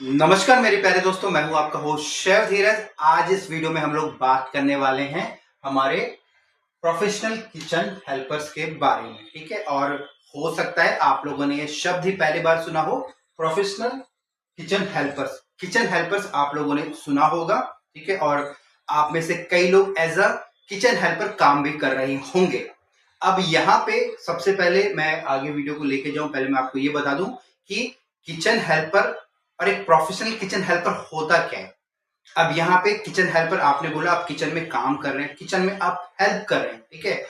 नमस्कार मेरे प्यारे दोस्तों, मैं हूं आपका होस्ट शेफ धीरज। आज इस वीडियो में हम लोग बात करने वाले हैं हमारे प्रोफेशनल किचन हेल्पर्स के बारे में। ठीक है, और हो सकता है आप लोगों ने ये शब्द ही पहली बार सुना हो, professional kitchen helpers. Kitchen helpers आप लोगों ने सुना होगा, ठीक है, और आप में से कई लोग एज अ किचन हेल्पर काम भी कर रहे होंगे। अब यहाँ पे सबसे पहले मैं आगे वीडियो को लेके जाऊं, पहले मैं आपको ये बता दूं कि किचन हेल्पर और एक प्रोफेशनल किचन हेल्पर होता क्या है। अब यहाँ पे किचन हेल्पर आपने बोला, आप किचन में काम कर रहे हैं, किचन में आप हेल्प कर रहे हैं, ठीक है,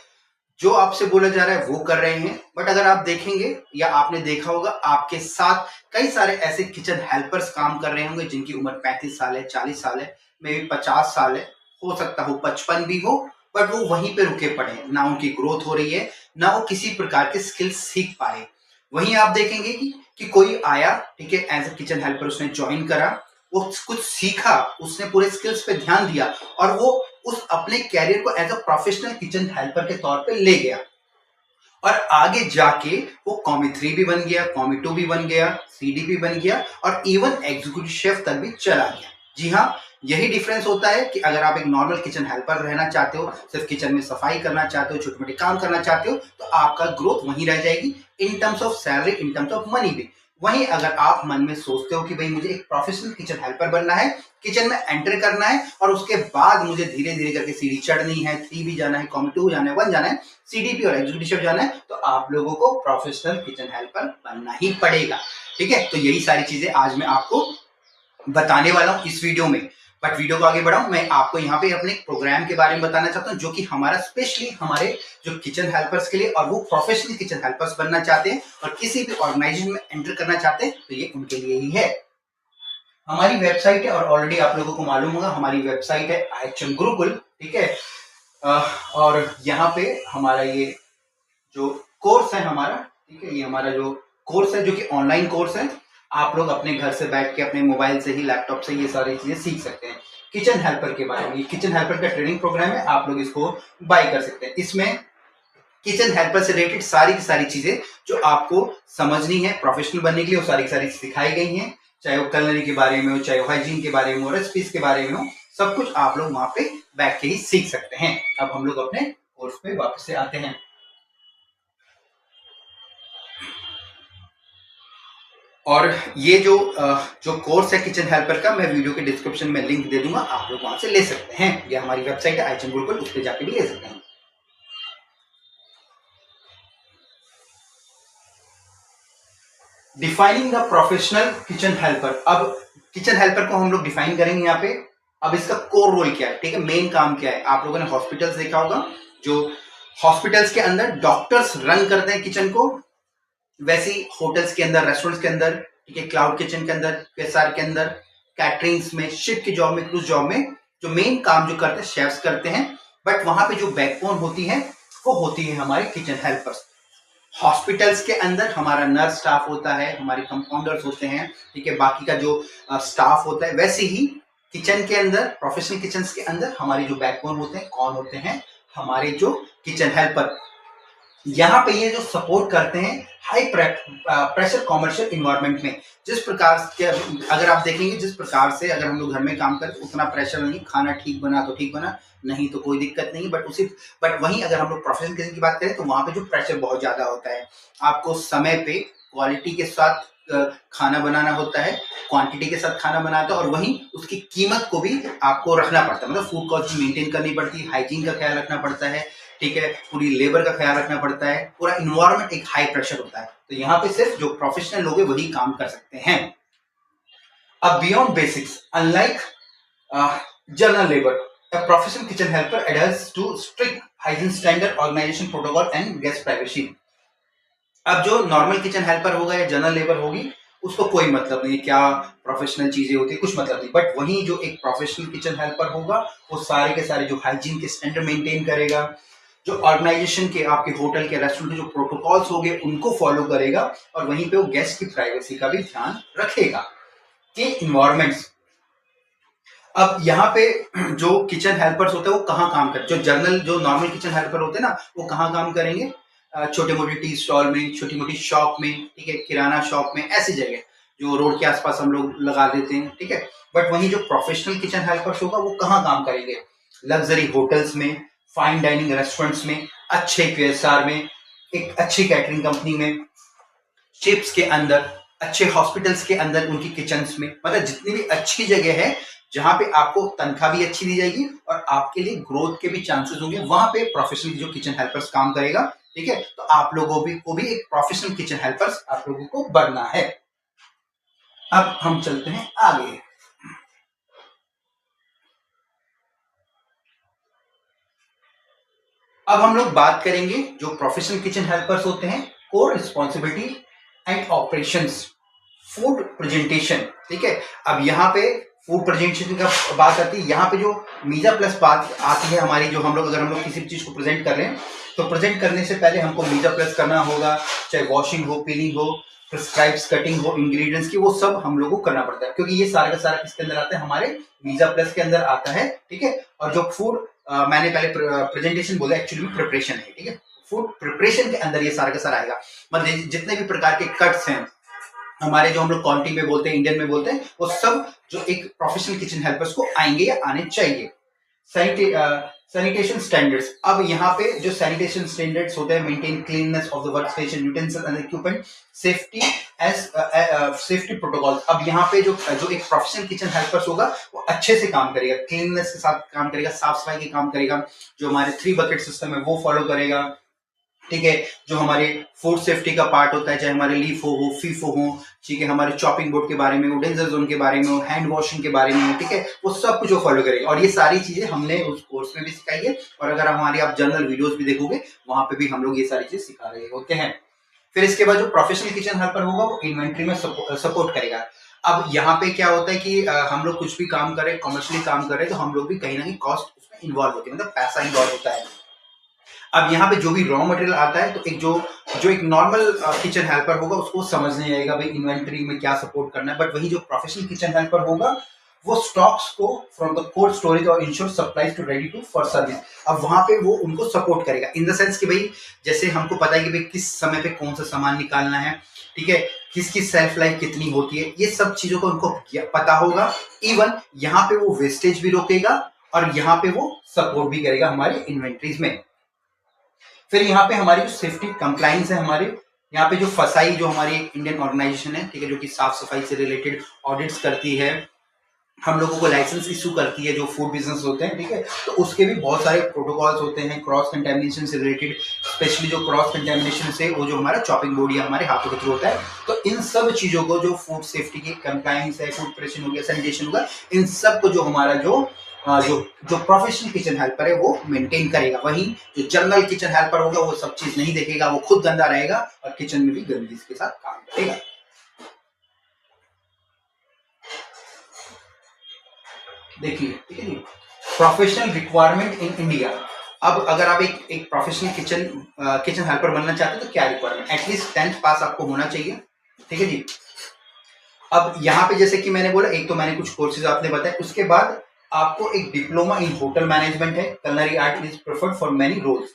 जो आपसे बोला जा रहा है वो कर रहे हैं। बट अगर आप देखेंगे या आपने देखा होगा, आपके साथ कई सारे ऐसे किचन हेल्पर्स काम कर रहे होंगे जिनकी उम्र 35 साल है, 40 साल है, मे बी 50 साल है, हो सकता हो 55 भी हो, बट वो वहीं पे रुके पड़े हैं, ना उनकी ग्रोथ हो रही है, ना वो किसी प्रकार के स्किल सीख पा रहे। वहीं आप देखेंगे कि कोई आया, ठीक है, एज ए किचन हेल्पर, उसने ज्वाइन करा, वो कुछ सीखा, उसने पूरे स्किल्स पे ध्यान दिया और वो उस अपने कैरियर को as a professional kitchen helper के तौर पे ले गया और आगे जाके वो कॉमी 3 भी बन गया, कॉमी 2 भी बन गया, सीडी भी बन गया और इवन एग्जीक्यूटिव शेफ तक भी चला गया। जी हाँ, यही डिफरेंस होता है कि अगर आप एक नॉर्मल किचन हेल्पर रहना चाहते हो, सिर्फ किचन में सफाई करना चाहते हो, छोटे मोटे काम करना चाहते हो, तो आपका ग्रोथ वहीं रह जाएगी, in terms of salary, in terms of money भी। वहीं अगर आप मन में सोचते हो कि भाई मुझे एक प्रोफेशनल किचन हेल्पर बनना है, किचन में एंटर करना है और उसके बाद मुझे धीरे धीरे करके सीढ़ी चढ़नी है, 3 भी जाना है, कॉमी 2 जाना है, 1 जाना है, सीडीपी और एग्जीक्यूटिव शेफ जाना है, तो आप लोगों को प्रोफेशनल किचन हेल्पर बनना ही पड़ेगा। ठीक है, तो यही सारी चीजें आज मैं आपको बताने वाला हूं इस वीडियो में। बट वीडियो को आगे बढ़ाऊं, मैं आपको यहाँ पे अपने प्रोग्राम के बारे में बताना चाहता हूँ, जो कि हमारा स्पेशली हमारे जो किचन हेल्पर्स के लिए, और वो प्रोफेशनल किचन हेल्पर्स बनना चाहते हैं और किसी भी ऑर्गेनाइजेशन में एंटर करना चाहते हैं, तो ये उनके लिए ही है। हमारी वेबसाइट है, और ऑलरेडी आप लोगों को मालूम होगा, हमारी वेबसाइट है आईएचएम गुरुकुल। ठीक है, और यहाँ पे हमारा ये जो कोर्स है हमारा, ठीक है, ये हमारा जो कोर्स है, जो कि ऑनलाइन कोर्स है, आप लोग अपने घर से बैठ के अपने मोबाइल से ही, लैपटॉप से ये सारी चीजें सीख सकते हैं। किचन हेल्पर के बारे में, ये किचन हेल्पर का ट्रेनिंग प्रोग्राम है, आप लोग इसको बाय कर सकते हैं। इसमें किचन हेल्पर से रिलेटेड सारी की सारी चीजें जो आपको समझनी है प्रोफेशनल बनने के लिए, वो सारी की सारी सिखाई गई हैं, चाहे वो कलनरी के बारे में हो, चाहे वो हाइजीन के बारे में हो, रेसिपीज के बारे में हो, सब कुछ आप लोग वहां पे बैठ के ही सीख सकते हैं। अब हम लोग अपने कोर्स पे वापस से आते हैं, और ये जो कोर्स है किचन हेल्पर का, मैं वीडियो के डिस्क्रिप्शन में लिंक दे दूंगा, आप लोग वहां से ले सकते हैं। ये हमारी वेबसाइट है आईएचएम गुरुकुल, उस पर जाके भी ले सकते हैं। Defining the professional kitchen helper. अब किचन हेल्पर को हम लोग डिफाइन करेंगे यहाँ पे। अब इसका कोर रोल क्या है, ठीक है, मेन काम क्या है। आप लोगों ने हॉस्पिटल्स देखा होगा, जो हॉस्पिटल्स के अंदर डॉक्टर्स रन करते हैं किचन को, वैसे ही होटल्स के अंदर, रेस्टोरेंट्स के अंदर, ठीक है, क्लाउड किचन के अंदर, क्यूएसआर के अंदर, कैटरिंग्स में, शिप की जॉब में, क्रूज जॉब में, जो मेन काम जो करते हैं शेफ्स करते हैं, बट वहां पे जो बैकबोन होती है वो होती है हमारे किचन हेल्पर्स। हॉस्पिटल्स के अंदर हमारा नर्स स्टाफ होता है, हमारे कंपाउंडर्स होते हैं, ठीक है, बाकी का जो स्टाफ होता है, वैसे ही किचन के अंदर, प्रोफेशनल किचन के अंदर हमारी जो बैकबोन होते हैं, कौन होते हैं, हमारे जो किचन हेल्पर। यहाँ पे ये जो सपोर्ट करते हैं हाई प्रेशर कॉमर्शियल इन्वायरमेंट में, जिस प्रकार के, अगर आप देखेंगे, जिस प्रकार से अगर हम लोग घर में काम करें उतना प्रेशर नहीं, खाना ठीक बना तो ठीक बना, नहीं तो कोई दिक्कत नहीं, बट वहीं अगर हम लोग प्रोफेशनल किचन की बात करें तो वहां पे जो प्रेशर बहुत ज्यादा होता है, आपको समय पे क्वालिटी के साथ खाना बनाना होता है, क्वांटिटी के साथ खाना बनाता है, और वहीं उसकी कीमत को भी आपको रखना पड़ता है, मतलब फूड कॉस्ट मेंटेन करनी पड़ती है, हाइजीन का ख्याल रखना पड़ता है, ठीक है, पूरी लेबर का ख्याल रखना पड़ता है, पूरा इन्वायरमेंट एक हाई प्रेशर होता है। तो यहाँ पे सिर्फ जो प्रोफेशनल लोग हैं वही काम कर सकते हैं। अब beyond basics, unlike general labour, a professional kitchen helper adheres to strict hygiene standard, organization protocol and guest privacy। अब जो नॉर्मल किचन हेल्पर होगा या जनरल लेबर होगी, उसको कोई मतलब नहीं क्या प्रोफेशनल चीजें होती है, कुछ मतलब नहीं, बट वहीं जो एक प्रोफेशनल किचन हेल्पर होगा वो सारे के सारे जो हाइजीन के स्टैंडर्ड मेंटेन करेगा, जो ऑर्गेनाइजेशन के, आपके होटल के, रेस्टोरेंट के जो प्रोटोकॉल्स हो गए उनको फॉलो करेगा, और वहीं पे वो गेस्ट की प्राइवेसी का भी ध्यान रखेगा कि इन्वायरमेंट्स। अब यहाँ पे जो किचन हेल्पर्स होते हैं वो कहाँ काम करते हैं, जो नॉर्मल किचन हेल्पर होते हैं ना, वो कहाँ काम करेंगे, छोटे मोटे टी स्टॉल में, छोटी मोटी शॉप में, ठीक है, किराना शॉप में, ऐसी जगह। जो रोड के आसपास हम लोग लगा देते हैं, ठीक है। बट वहीं जो प्रोफेशनल किचन हेल्पर्स होगा वो कहाँ काम करेंगे? लग्जरी होटल्स में, फाइन डाइनिंग रेस्टोरेंट्स में, अच्छे QSR में, एक अच्छी कैटरिंग कंपनी में, शिप्स के अंदर, अच्छे हॉस्पिटल्स के अंदर उनकी किचन्स में, मतलब जितनी भी अच्छी जगह है जहां पे आपको तनख्वाह भी अच्छी दी जाएगी और आपके लिए ग्रोथ के भी चांसेस होंगे, वहां पे प्रोफेशनल जो किचन हेल्पर्स काम करेगा, ठीक है। तो आप लोगों को भी एक प्रोफेशनल किचन हेल्पर्स आप लोगों को बनना है। अब हम चलते हैं आगे। अब हम लोग बात करेंगे जो प्रोफेशनल किचन हेल्पर्स होते हैं, core responsibility and operations, food presentation, ठीक है। अब यहाँ पे फूड प्रेजेंटेशन का बात आती है, यहाँ पे जो मीजा प्लस बात आती है हमारी, जो हम लोग अगर हम लोग किसी भी चीज को प्रेजेंट कर रहे हैं तो प्रेजेंट करने से पहले हमको मीजा प्लस करना होगा, चाहे वॉशिंग हो, पीलिंग हो, प्रिस्क्राइब्स कटिंग हो इंग्रेडिएंट्स की, वो सब हम लोग को करना पड़ता है, क्योंकि ये सारा का सारा किसके अंदर आता है? हमारे मीजा प्लस के अंदर आता है, ठीक है। और जो फूड मैंने पहले प्रेजेंटेशन बोला, एक्चुअली में प्रिपरेशन है, ठीक है। फूड प्रिपरेशन के अंदर ये सारा का सारा आएगा, मतलब जितने भी प्रकार के कट्स हैं हमारे, जो हम लोग काउंटिंग में बोलते हैं, इंडियन में बोलते हैं, वो सब जो एक प्रोफेशनल किचन हेल्पर्स को आएंगे या आने चाहिए। सैनिटेशन स्टैंडर्ड्स, अब यहाँ पे जो सैनिटेशन स्टैंडर्ड्स होते हैं, maintain cleanness of the work station, utensil and equipment, safety as safety protocols. अब यहाँ पे जो एक प्रोफेशनल किचन हेल्पर्स होगा वो अच्छे से काम करेगा, क्लीननेस के साथ काम करेगा, साफ सफाई के काम करेगा, जो हमारे 3 बकेट सिस्टम है वो फॉलो करेगा, ठीक है। जो हमारे फूड सेफ्टी का पार्ट होता है, चाहे हमारे लीफ हो, फीफो हो, ठीक है, हमारे चॉपिंग बोर्ड के बारे में हो, डेंजर जोन के बारे में हो, हैंड वॉशिंग के बारे में हो, ठीक है, वो सब कुछ वो फॉलो करेगा। और ये सारी चीजें हमने उस कोर्स में भी सिखाई है, और अगर हमारी आप जर्नल वीडियोस भी देखोगे वहां पे भी हम लोग ये सारी चीज सिखा रहे होते हैं। फिर इसके बाद जो प्रोफेशनल किचन हेल्पर होगा वो इन्वेंट्री में सपोर्ट करेगा। अब यहाँ पे क्या होता है कि हम लोग कुछ भी काम करें, कमर्शियली काम करें, तो हम लोग भी कहीं ना कहीं कॉस्ट उसमें इन्वॉल्व होती है, मतलब पैसा इन्वॉल्व होता है। अब यहाँ पे जो भी रॉ मटेरियल आता है, तो जो एक नॉर्मल किचन हेल्पर होगा उसको समझ नहीं आएगा भाई इन्वेंटरी में क्या सपोर्ट करना है, बट वही जो प्रोफेशनल किचन हेल्पर होगा वो स्टॉक्स को फ्रॉम द कोल्ड स्टोरेज और ensure supplies to ready to for service. अब वहां पे वो उनको सपोर्ट करेगा इन द सेंस कि भाई जैसे हमको पता है कि भाई किस समय पे कौन सा सामान निकालना है, ठीक है, किसकी सेल्फ लाइफ कितनी होती है, ये सब चीजों को उनको पता होगा। इवन यहाँ पे वो वेस्टेज भी रोकेगा और यहाँ पे वो सपोर्ट भी करेगा हमारे इन्वेंट्रीज में। फिर यहाँ पे हमारी जो सेफ्टी कंप्लाइंस है, हमारे यहाँ पे जो फसाई, जो हमारी इंडियन ऑर्गेनाइजेशन है, ठीक है, जो कि साफ सफाई से रिलेटेड ऑडिट्स करती है, हम लोगों को लाइसेंस इशू करती है जो फूड बिजनेस होते हैं, ठीक है, तो उसके भी बहुत सारे प्रोटोकॉल्स होते हैं क्रॉस कंटेमिनेशन से रिलेटेड, स्पेशली जो क्रॉस कंटेमिनेशन से वो जो हमारा चॉपिंग बोर्ड या हमारे हाथों के थ्रू होता है। तो इन सब चीजों को, जो फूड सेफ्टी की कंप्लाइंस है, फूड प्रिपरेशन हो गया, सैनिटेशन होगा, इन सब को जो हमारा जो प्रोफेशनल किचन हेल्पर है वो मेंटेन करेगा। वहीं जो जनरल किचन हेल्पर होगा वो सब चीज नहीं देखेगा, वो खुद गंदा रहेगा और किचन में भी गंदगी के साथ काम करेगा। देखिए, ठीक है जी, प्रोफेशनल रिक्वायरमेंट इन इंडिया। अब अगर आप एक प्रोफेशनल किचन हेल्पर बनना चाहते हैं तो क्या रिक्वायरमेंट? एटलीस्ट 10th पास आपको होना चाहिए, ठीक है जी। अब यहाँ पे जैसे कि मैंने बोला, एक तो मैंने कुछ कोर्सेज आपने बताए, उसके बाद आपको एक डिप्लोमा इन होटल मैनेजमेंट है, culinary art is preferred for many roles.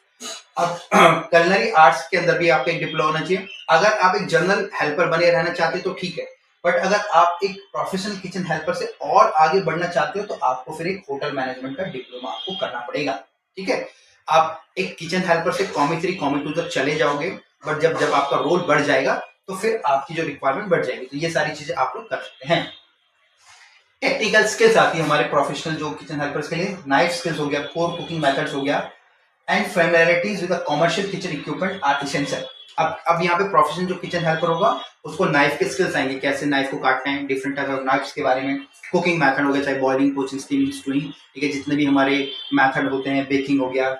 अब कलनरी आर्ट्स के अंदर भी आपका एक डिप्लोमा होना चाहिए। अगर आप एक जनरल हेल्पर बने रहना चाहते हो तो ठीक है, बट अगर आप एक प्रोफेशनल किचन हेल्पर से और आगे बढ़ना चाहते हो तो आपको फिर एक होटल मैनेजमेंट का डिप्लोमा आपको करना पड़ेगा, ठीक है। आप एक किचन हेल्पर से कॉमी 3 कॉमी 2 तक चले जाओगे, बट जब आपका रोल बढ़ जाएगा तो फिर आपकी जो रिक्वायरमेंट बढ़ जाएगी। तो ये सारी चीजें आप लोग कर सकते हैं। टेक्निकल स्किल्स आती है हमारे प्रोफेशनल जो किचन हेल्पर्स के लिए, नाइफ स्किल्स हो गया, कोर कुकिंग मेथड्स हो गया, and familiarities with commercial kitchen equipment are essential. अब यहाँ पे प्रोफेशनल जो किचन हेल्पर होगा उसको नाइफ के स्किल्स आएंगे, कैसे नाइफ को काटना है, डिफरेंट टाइप ऑफ नाइफ्स के बारे में, कुकिंग मेथड हो गया, चाहे बॉइलिंग, पोचिंग, स्टीमिंग, स्टूइंग, ठीक है, जितने भी हमारे मेथड होते हैं, बेकिंग हो गया,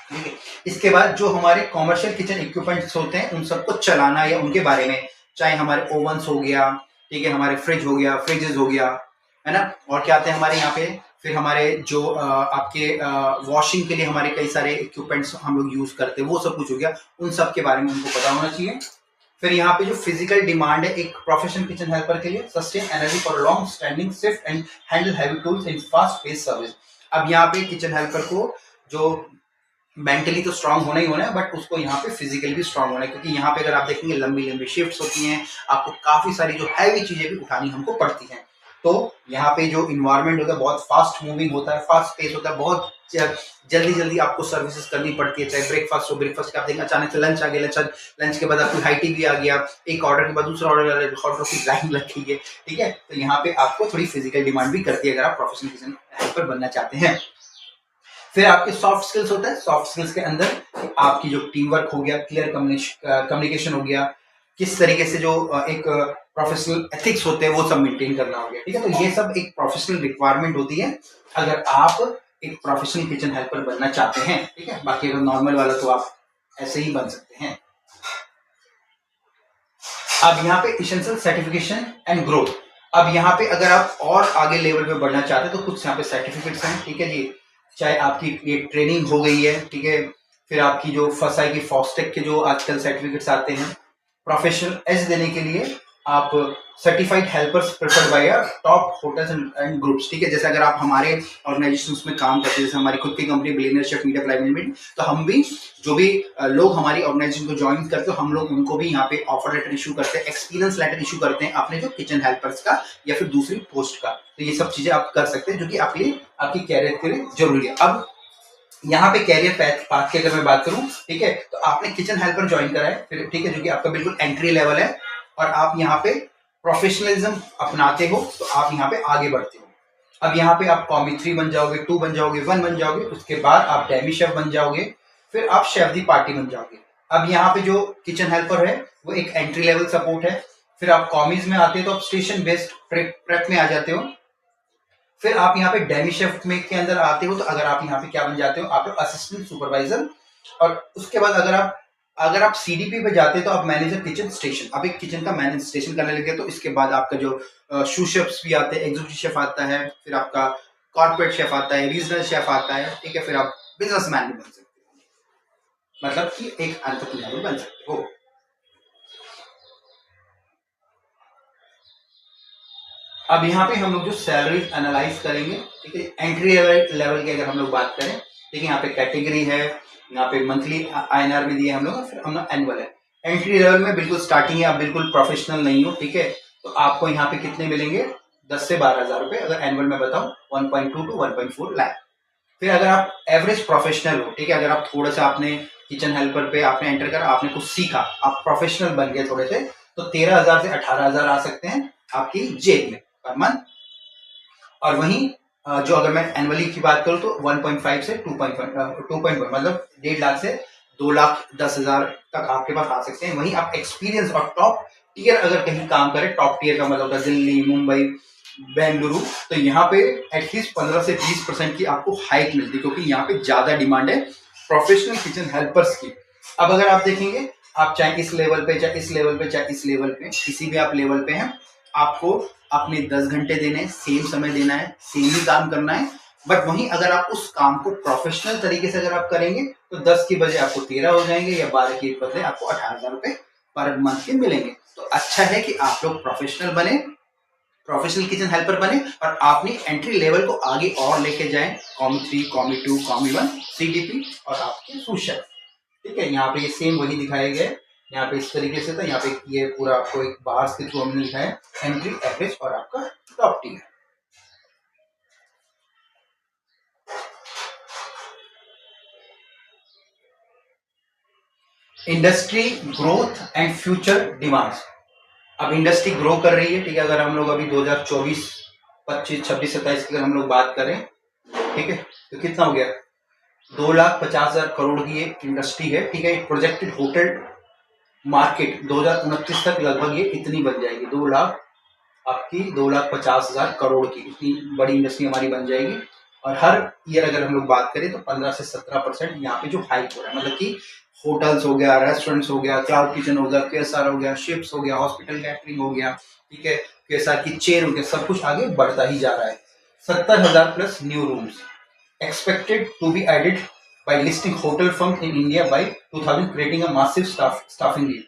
ठीक है। इसके बाद जो हमारे कॉमर्शियल किचन इक्विपमेंट्स होते हैं उन सबको चलाना या उनके बारे में, चाहे हमारे ओवंस हो गया, ठीक है, हमारे फ्रिज हो गया, फ्रिजेस हो गया, है ना, और क्या आते हैं हमारे यहाँ पे, फिर हमारे जो आपके वॉशिंग के लिए हमारे कई सारे इक्विपमेंट्स हम लोग यूज करते हैं, वो सब कुछ हो गया, उन सब के बारे में उनको पता होना चाहिए। फिर यहाँ पे जो फिजिकल डिमांड है एक प्रोफेशनल किचन हेल्पर के लिए, sustain energy for long standing shift and handle heavy tools in fast pace service. अब यहाँ पे किचन हेल्पर को जो मेंटली तो स्ट्रांग होना ही होना है, बट उसको यहाँ पे फिजिकली भी स्ट्रांग होना है, क्योंकि यहाँ पे अगर आप देखेंगे लंबी लंबी शिफ्ट्स होती हैं, आपको काफी सारी जो हैवी चीजें भी उठानी हमको पड़ती हैं। तो यहाँ पे जो इन्वायरमेंट होता है बहुत फास्ट मूविंग होता है, फास्ट पेस होता है, बहुत जल्दी जल्दी आपको सर्विसेज करनी पड़ती है। चाहे ब्रेकफास्ट हो, ब्रेकफास्ट के आप देखेंगे अचानक से लंच आ गया, लंच के बाद आपकी हाई टी भी आ गया, एक ऑर्डर के बाद दूसरा ऑर्डर, ऑर्डर की लाइन लग गई है, ठीक है। तो यहाँ पे आपको थोड़ी फिजिकल डिमांड भी करती है अगर आप प्रोफेशनल किचन हेल्पर बनना चाहते हैं। फिर आपके सॉफ्ट स्किल्स होता है। सॉफ्ट स्किल्स के अंदर आपकी जो टीम वर्क हो गया, क्लियर कम्युनिकेशन हो गया, किस तरीके से जो एक प्रोफेशनल एथिक्स होते हैं वो सब मेंटेन करना हो गया, ठीक है। तो ये सब एक प्रोफेशनल रिक्वायरमेंट होती है अगर आप एक प्रोफेशनल किचन हेल्पर बनना चाहते हैं, ठीक है। बाकी अगर नॉर्मल वाला तो आप ऐसे ही बन सकते हैं। अब यहाँ पे इसेंशियल सर्टिफिकेशन एंड ग्रोथ। अब यहाँ पे अगर आप और आगे लेवल पे बढ़ना चाहते हैं तो कुछ यहाँ पे सर्टिफिकेट्स हैं, ठीक है जी। चाहे आपकी ये ट्रेनिंग हो गई है, ठीक है, फिर आपकी जो फसाई की फॉस्टेक के जो आजकल सर्टिफिकेट्स आते हैं, प्रोफेशनल एज देने के लिए आप certified helpers preferred bye top hotels and groups, ठीक है। जैसे अगर आप हमारे ऑर्गेनाइजेशन में काम करते हैं, जैसे हमारी खुद की company billionaire chef media fly management, तो हम भी जो भी लोग हमारी ऑर्गेनाइजेशन को ज्वाइन करते हैं, हम लोग उनको भी यहाँ पे ऑफर लेटर इशू करते हैं, एक्सपीरियंस लेटर इशू करते हैं अपने जो किचन हेल्पर्स का या फिर दूसरी पोस्ट का। तो ये सब चीजें आप कर सकते हैं जो कि आपकी कैरियर के लिए जरूरी है। अब यहाँ पे कैरियर पाथ की अगर मैं बात करूं, ठीक है, तो आपने किचन हेल्पर ज्वाइन करा है, फिर ठीक है, जो कि आपका बिल्कुल एंट्री लेवल है, और आप यहाँ पे प्रोफेशनलिज्म अपनाते हो तो आप यहाँ पे आगे बढ़ते हो। अब यहाँ पे आप कॉमी 3 बन जाओगे, 2 बन जाओगे, 1 बन जाओगे, उसके बाद आप डेमी शेफ बन जाओगे, फिर आप शेफ दी पार्टी बन जाओगे। अब यहाँ पे जो किचन हेल्पर है वो एक एंट्री लेवल सपोर्ट है। फिर आप कॉमीज में आते हो तो आप स्टेशन बेस्ड प्रेप में आ जाते हो। फिर आप यहाँ पे डेमी शेफ में के अंदर आते हो तो अगर आप यहाँ पे क्या बन जाते हो, आप असिस्टेंट सुपरवाइजर। और उसके बाद अगर आप सीडीपी पे जाते हो तो आप मैनेजर किचन स्टेशन, आप एक किचन का मैनेज स्टेशन करने लगे। तो इसके बाद आपका जो शू शेफ्स भी आते हैं, एग्जीक्यूटिव शेफ आता है, फिर आपका कॉर्पोरेट शेफ आता है, रीजनल शेफ आता है, ठीक है। फिर आप बिजनेसमैन भी बन सकते हो, मतलब कि एक एंटरप्रेन्योर बन सकते हो। अब यहाँ पे हम लोग जो सैलरी एनालाइज करेंगे, ठीक है, एंट्री लेवल की अगर हम लोग बात करें, ठीक है, यहाँ पे कैटेगरी है, यहाँ पे मंथली आईएनआर में दिए हम लोग, फिर हम लोग एनुअल है। एंट्री लेवल में बिल्कुल स्टार्टिंग है, आप बिल्कुल प्रोफेशनल नहीं हो, ठीक है, तो आपको यहाँ पे कितने मिलेंगे, 10 से 12,000 रुपए। अगर एनुअल में बताऊं 1.2 to 1.4 लाख। फिर अगर आप एवरेज प्रोफेशनल हो, ठीक है, अगर आप थोड़ा सा आपने किचन हेल्पर पे आपने एंटर करा, आपने कुछ सीखा, आप प्रोफेशनल बन गए थोड़े से, तो 13,000 से 18,000 आ सकते हैं आपकी जेब में पर मंथ। और वहीं जो अगर मैं एनुअली की बात करूं तो 1.5 से 2.1 मतलब 1.5 लाख से 2,10,000 तक आपके पास आ सकते हैं। वहीं आप एक्सपीरियंस और टॉप टियर अगर कहीं काम करें, टॉप टियर का मतलब होता है दिल्ली, मुंबई, बेंगलुरु, तो यहाँ पे एटलीस्ट 15 से 20% की आपको हाइक मिलती है, क्योंकि यहाँ पे ज्यादा डिमांड है प्रोफेशनल किचन हेल्पर्स की। अब अगर आप देखेंगे, आप चाहे इस लेवल पे, चाहे इस लेवल पे, चाहे इस लेवल पे, किसी भी आप लेवल पे हैं, आपको अपने 10 घंटे देने हैं, सेम समय देना है, सेम ही काम करना है। बट वहीं अगर आप उस काम को प्रोफेशनल तरीके से अगर आप करेंगे तो 10 की बजाय आपको 13 हो जाएंगे, या 12 की बजाय आपको 18,000 रुपए पर मंथ के मिलेंगे। तो अच्छा है कि आप लोग प्रोफेशनल बने, प्रोफेशनल किचन हेल्पर बने, और अपनी एंट्री लेवल को आगे और लेके जाएं, कॉमी 3, कॉमी 2, कॉमी 1, सीडीपी और आपके सूश शेफ, ठीक है। यहाँ पे ये सेम वही दिखाए गए, यहाँ पे इस तरीके से था, यहाँ पे ये पूरा आपको एक बार्स के थ्रू हमने लिखा है एंट्री, एवरेज और आपका top tier. Industry growth and future demands. अब इंडस्ट्री ग्रो कर रही है, ठीक है। अगर हम लोग अभी 2024, 25, 26, 27 की अगर हम लोग बात करें, ठीक है, तो कितना हो गया, 2,50,000 करोड़ की एक इंडस्ट्री है, ठीक है। प्रोजेक्टेड होटल मार्केट 2029 तक लगभग ये इतनी बन जाएगी, 2,00,000 आपकी 2,50,000 करोड़ की इतनी बड़ी इंडस्ट्री हमारी बन जाएगी। और हर ईयर अगर हम लोग बात करें तो 15 से 17% यहाँ पे जो हाइक हो रहा है, मतलब कि होटल्स हो गया, रेस्टोरेंट्स हो गया, क्लाउड किचन हो गया, केएसआर हो गया, शिप्स हो गया, हॉस्पिटल कैटरिंग हो गया, ठीक है, केएसआर की चेन हो गया, सब कुछ आगे बढ़ता ही जा रहा है। 70,000 plus new rooms expected to be added by listing hotel firms in India by 2000, creating a massive staffing need.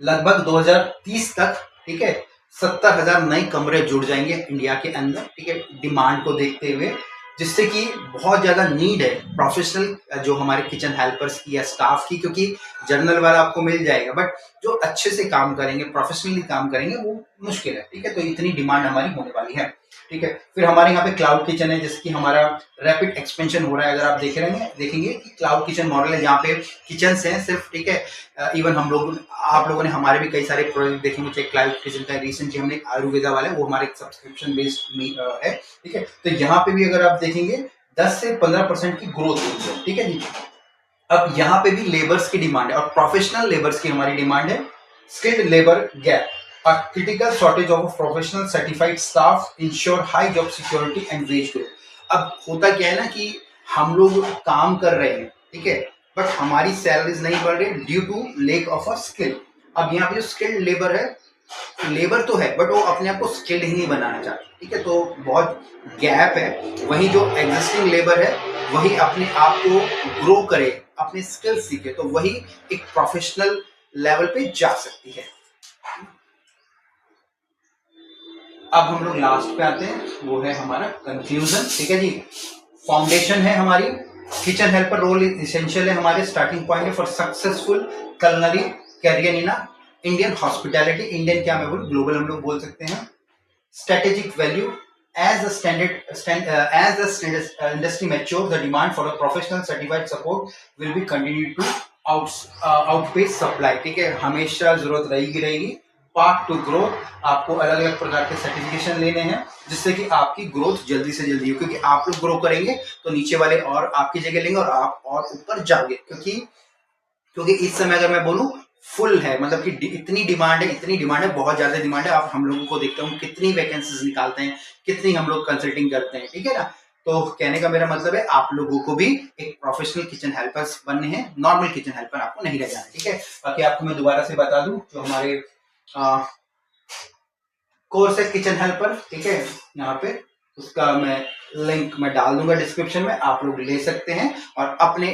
लगभग 2030 तक, ठीक है, 70,000 नए कमरे जुड़ जाएंगे इंडिया के अंदर, ठीक है, डिमांड को देखते हुए, जिससे कि बहुत ज़्यादा नीड है प्रोफेशनल जो हमारे किचन हेल्पर्स की या स्टाफ की, क्योंकि जनरल वाला आपको मिल जाएगा बट जो अच्छे से काम करेंगे, प्रोफेशनली काम करेंगे, वो मुश्किल है। ठीक है, तो इतनी डिमांड हमारी होने वाली है। ठीक है, फिर हमारे यहाँ पे क्लाउड किचन है, जिसकी हमारा रैपिड एक्सपेंशन हो रहा है। अगर आप देखेंगे कि क्लाउड किचन मॉडल है, जहाँ पे किचन हैं सिर्फ। ठीक है, इवन आप लोगों ने हमारे भी कई सारे प्रोजेक्ट देखेंगे, चाहे क्लाउड किचन का रिसेंटली हमने एक आयुर्वेदा वाला है, वो हमारे सब्सक्रिप्शन बेस्ड है। ठीक है, तो यहाँ पे भी अगर आप देखेंगे 10 से 15% की ग्रोथ हुई है। ठीक है जी। अब यहाँ पे भी लेबर्स की डिमांड है और प्रोफेशनल लेबर्स की हमारी डिमांड है। Skilled labour gap, a critical shortage of professional certified staff ensure high job security and wage growth। अब होता क्या है ना कि हम लोग काम कर रहे हैं, ठीक है, बट हमारी सैलरीज नहीं बढ़ रही due to lack of a skill. अब यहाँ पे जो स्किल्ड लेबर है, लेबर तो है बट वो अपने आप को स्किल्ड ही नहीं बनाना चाहते। ठीक है, तो बहुत गैप है। वही जो एग्जिस्टिंग लेबर है वही अपने आप को ग्रो करे, अपने स्किल सीखे, तो वही एक प्रोफेशनल लेवल पे जा सकती है। अब हम लोग लास्ट पे आते हैं, वो है हमारा कंक्लूजन। ठीक है जी, फाउंडेशन है हमारी किचन हेल्पर रोल इसेंशियल है, हमारे स्टार्टिंग पॉइंट है for successful culinary career in Indian hospitality. Indian क्या मैं बोलूं, ग्लोबल हम लोग बोल सकते हैं। Strategic value, as the industry matures, the demand for a professional certified support will be continue to outpace supply। ठीक है, हमेशा जरूरत रहेगी। पार्ट टू ग्रोथ, आपको अलग अलग प्रकार के सर्टिफिकेशन लेने हैं जिससे कि आपकी ग्रोथ जल्दी से जल्दी हो, क्योंकि आप लोग ग्रो करेंगे तो नीचे वाले और आपकी जगह लेंगे और आप और ऊपर जाओगे। क्योंकि इस समय अगर मैं बोलूं फुल है, मतलब कि इतनी डिमांड है, बहुत ज्यादा डिमांड है। आप हम लोगों को देखते हो कितनी वैकेंसीज निकालते हैं, कितनी हम लोग कंसल्टिंग करते हैं। ठीक है ना, तो कहने का मेरा मतलब है आप लोगों को भी एक प्रोफेशनल किचन हेल्पर्स बनने हैं, नॉर्मल किचन हेल्पर आपको नहीं रह जाना। ठीक है, बाकी आपको मैं दोबारा से बता दूं, जो हमारे कोर्स है किचन हेल्पर, ठीक है, यहाँ पे उसका मैं लिंक मैं डाल दूंगा डिस्क्रिप्शन में, आप लोग ले सकते हैं और अपने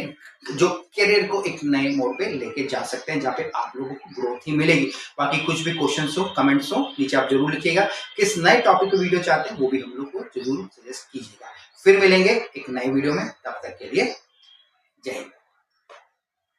जो करियर को एक नए मोड पे लेके जा सकते हैं, जहाँ पे आप लोगों को ग्रोथ ही मिलेगी। बाकी कुछ भी क्वेश्चंस हो, कमेंट्स हो, नीचे आप जरूर लिखिएगा। किस नए टॉपिक पे वीडियो चाहते हैं वो भी हम लोग को जरूर सजेस्ट कीजिएगा। फिर मिलेंगे एक नई वीडियो में, तब तक के लिए जय हिंद।